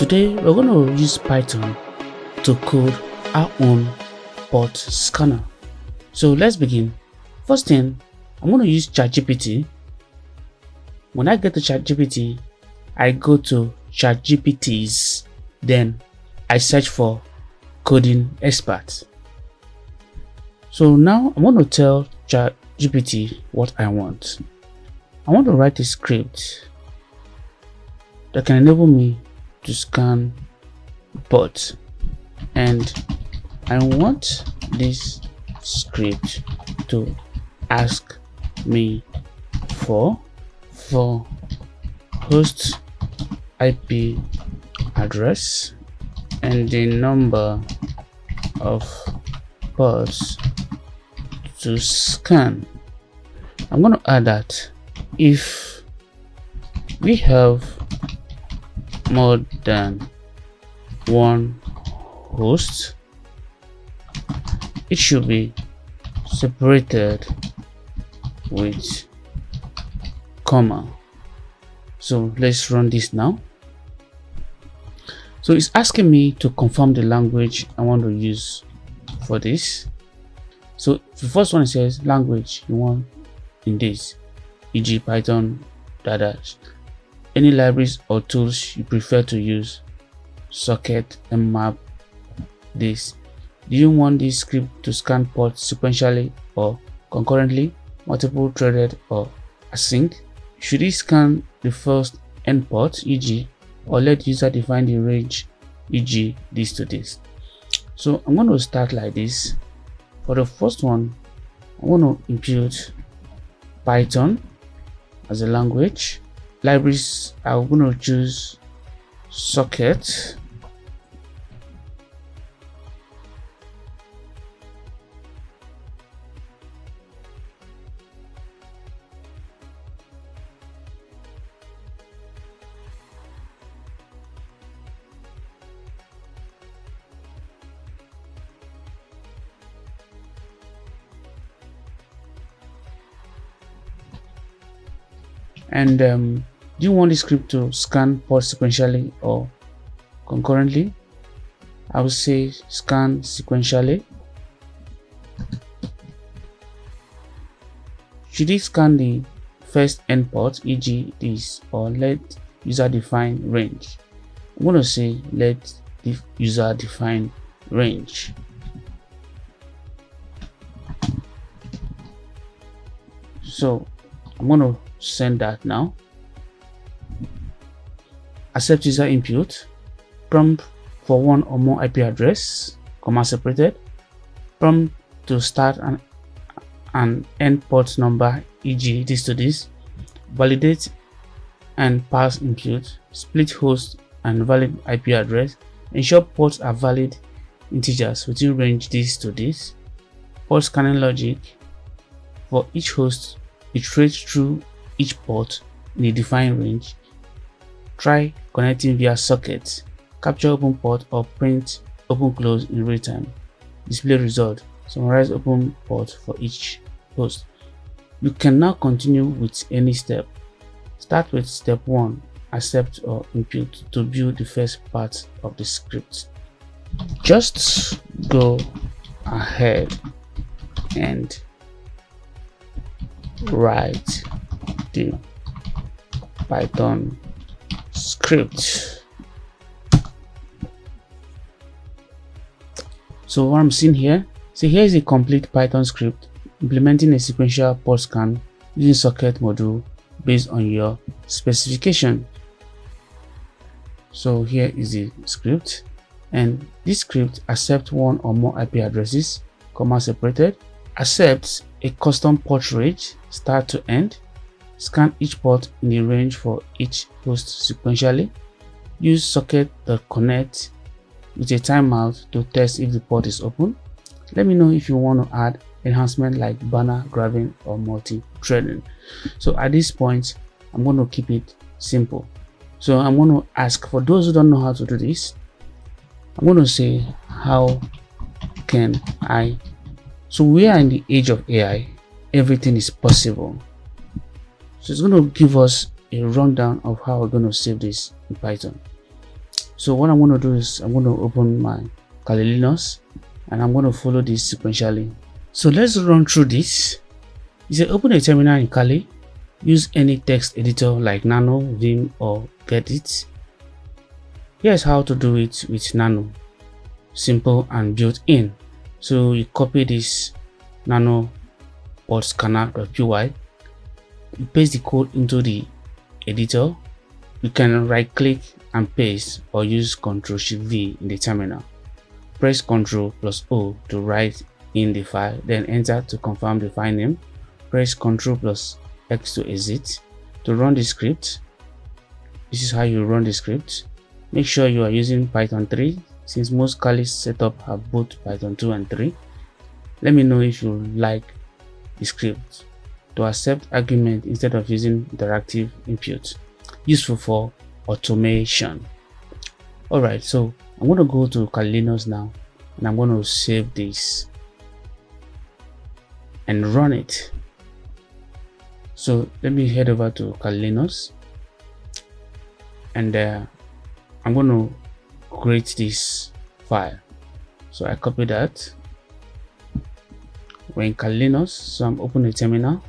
Today we're going to use Python to code our own port scanner. So let's begin. First thing, I'm going to use ChatGPT. When I get to ChatGPT, I go to ChatGPT's, then I search for coding expert. So now I'm going to tell ChatGPT what I want. I want to write a script that can enable me to scan ports, and I want this script to ask me for host IP address and the number of ports to scan. I'm going to add that if we have more than one host, it should be separated with comma. So let's run this now. So it's asking me to confirm the language I want to use for this. So the first one says language you want in this, e.g. Python, Dadash. Any libraries or tools you prefer to use, socket and map this. Do you want this script to scan ports sequentially or concurrently, multiple threaded or async? Should it scan the first endport, e.g., or let user define the range, e.g. this to this? So I'm going to start like this. For the first one, I'm going to impute Python as a language. Libraries, I'm going to choose socket. And do you want the script to scan ports sequentially or concurrently? I will say scan sequentially. Should it scan the first endport, e.g. this, or let user define range? I'm going to say let the user define range. So I'm going to send that now. Accept user input. Prompt for one or more IP address, comma separated. Prompt to start an endport number, e.g. this to this. Validate and pass input. Split host and valid IP address. Ensure ports are valid integers within range this to this. Port scanning logic. For each host, iterate through each port in a defined range. Try connecting via socket. Capture open port or print open close in real time. Display result. Summarize open port for each host. You can now continue with any step. Start with step 1, accept or impute, to build the first part of the script. Just go ahead and write the Python script. So what I'm seeing here, here is a complete Python script implementing a sequential port scan using socket module based on your specification. So here is the script, and this script accepts one or more IP addresses, comma separated, accepts a custom port range start to end, scan each port in the range for each host sequentially, use socket.connect with a timeout to test if the port is open. Let me know if you want to add enhancement like banner grabbing or multi-threading. So at this point, I'm going to keep it simple. So I'm going to ask, for those who don't know how to do this, I'm going to say, how can I? So we are in the age of AI. Everything is possible. So it's going to give us a rundown of how we're going to save this in Python. So what I'm going to do is I'm going to open my Kali Linux and I'm going to follow this sequentially. So let's run through this. You say open a terminal in Kali, use any text editor like Nano, Vim or Gedit. Here's how to do it with Nano. Simple and built in. So you copy this Nano port scanner.py, you paste the code into the editor. You can right click and paste or use Ctrl+Shift+V in the terminal. Press Ctrl+O to write in the file, then enter to confirm the file name. Press Ctrl+X to exit. To run the script, this is how you run the script. Make sure you are using Python 3 since most Kali setup have both Python 2 and 3. Let me know if you like the script. To accept argument instead of using interactive input, useful for automation. Alright, so I'm going to go to Kali Linux now and I'm going to save this and run it. So let me head over to Kali Linux and I'm going to create this file. So I copy that. We're in Kali Linux, so I'm opening a terminal.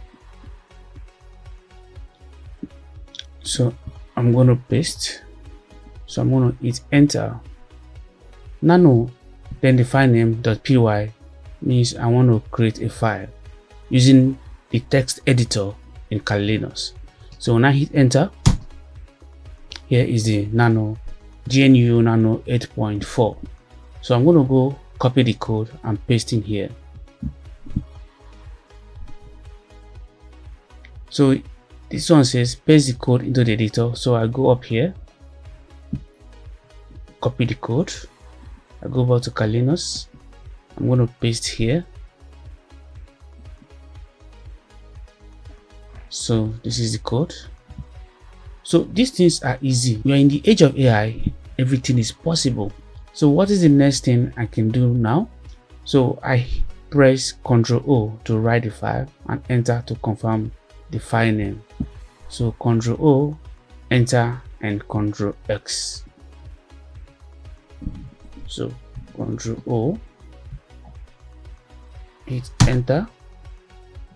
So I'm going to paste. So I'm going to hit enter. Nano, then the file name .py means I want to create a file using the text editor in Kali Linux. So when I hit enter, here is the Nano GNU Nano 8.4. So I'm going to go copy the code and paste in here. So this one says paste the code into the editor. So I go up here, copy the code. I go over to Kali Linux. I'm going to paste here. So this is the code. So these things are easy. We are in the age of AI. Everything is possible. So what is the next thing I can do now? So I press Ctrl+O to write the file and enter to confirm the file name. So Ctrl+O, enter, and Ctrl+X. So Ctrl+O, hit enter,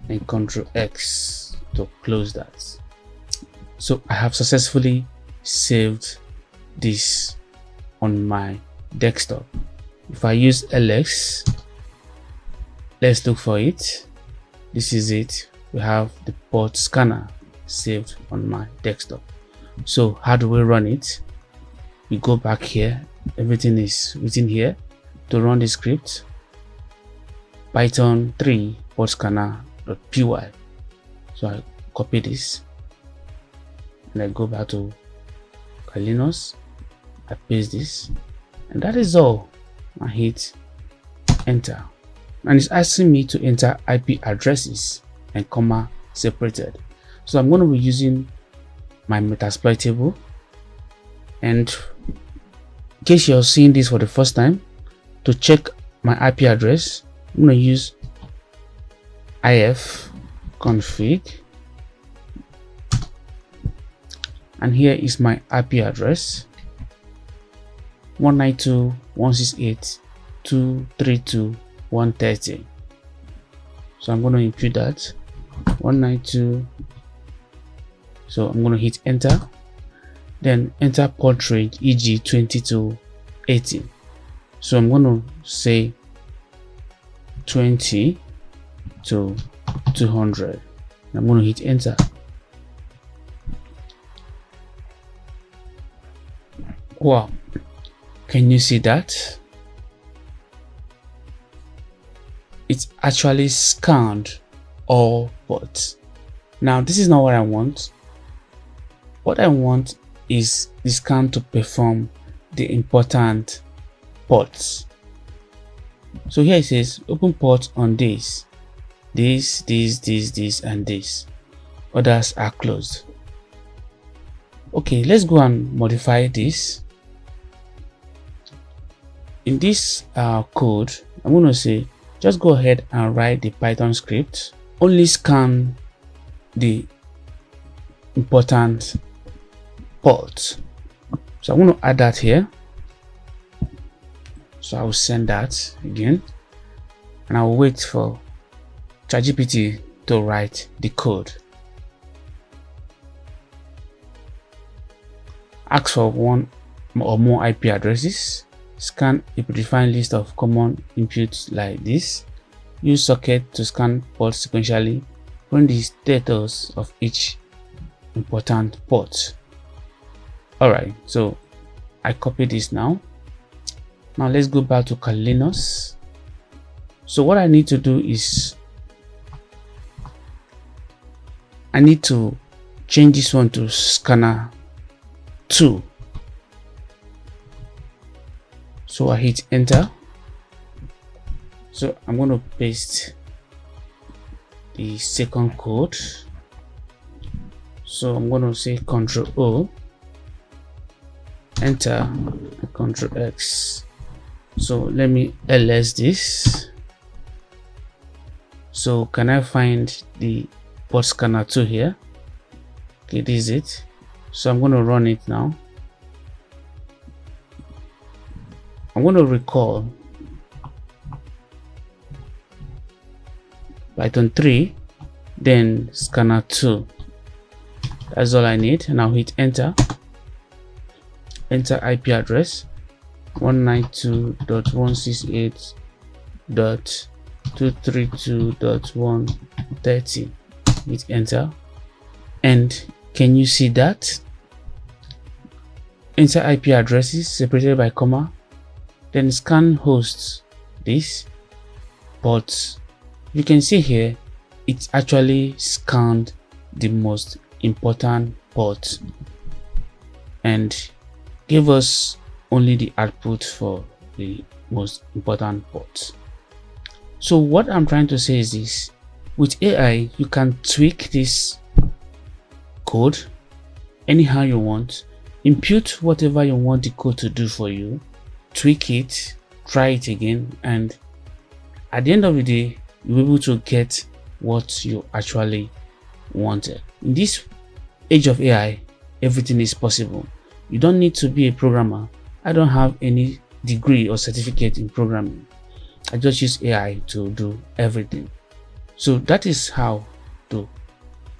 and Ctrl+X to close that. So I have successfully saved this on my desktop. If I use LX, let's look for it. This is it. We have the port scanner saved on my desktop. So how do we run it? We go back here. Everything is written here. To run the script, Python 3 port scanner.py. So I copy this and I go back to Kali Linux. I paste this, and that is all. I hit enter, and it's asking me to enter IP addresses and comma separated. So I'm going to be using my Metasploit table, and in case you're seeing this for the first time, to check my IP address, I'm going to use ifconfig, and here is my IP address 192.168.232.130. So I'm going to input that 192. So I'm going to hit enter, then enter port range, e.g. 20 to 80. So I'm going to say 20 to 200. I'm going to hit enter. Wow, can you see that? It's actually scanned all ports. Now this is not what I want. What I want is the scan to perform the important ports. So here it says open port on this, and this. Others are closed. Okay, let's go and modify this. In this code, I'm going to say just go ahead and write the Python script. Only scan the important ports. So I'm going to add that here. So I will send that again, and I will wait for ChatGPT to write the code. Ask for one or more IP addresses. Scan a predefined list of common inputs like this. Use socket to scan ports sequentially. Print the status of each important port. Alright, so I copy this now. Now let's go back to Linux. So what I need to do is I need to change this one to scanner 2. So I hit enter. So I'm going to paste the second code. So I'm going to say Ctrl O, enter, Ctrl X. So let me ls this. So can I find the port scanner 2 here? Okay, this is it. So I'm going to run it now. I'm going to recall Python 3, then scanner 2. That's all I need, and I'll hit enter. Enter IP address 192.168.232.130. Hit enter, and can you see that? Enter IP addresses separated by comma, then scan hosts this, but you can see here it actually scanned the most important port and gave us only the output for the most important ports. So what I'm trying to say is this: with AI you can tweak this code anyhow you want, impute whatever you want the code to do for you, tweak it, try it again, and at the end of the day you're able to get what you actually wanted. In this age of AI, everything is possible. You don't need to be a programmer. I don't have any degree or certificate in programming. I just use AI to do everything. So that is how to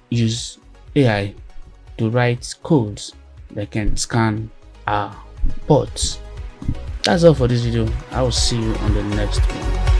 use AI to write codes that can scan our ports. That's all for this video. I will see you on the next one.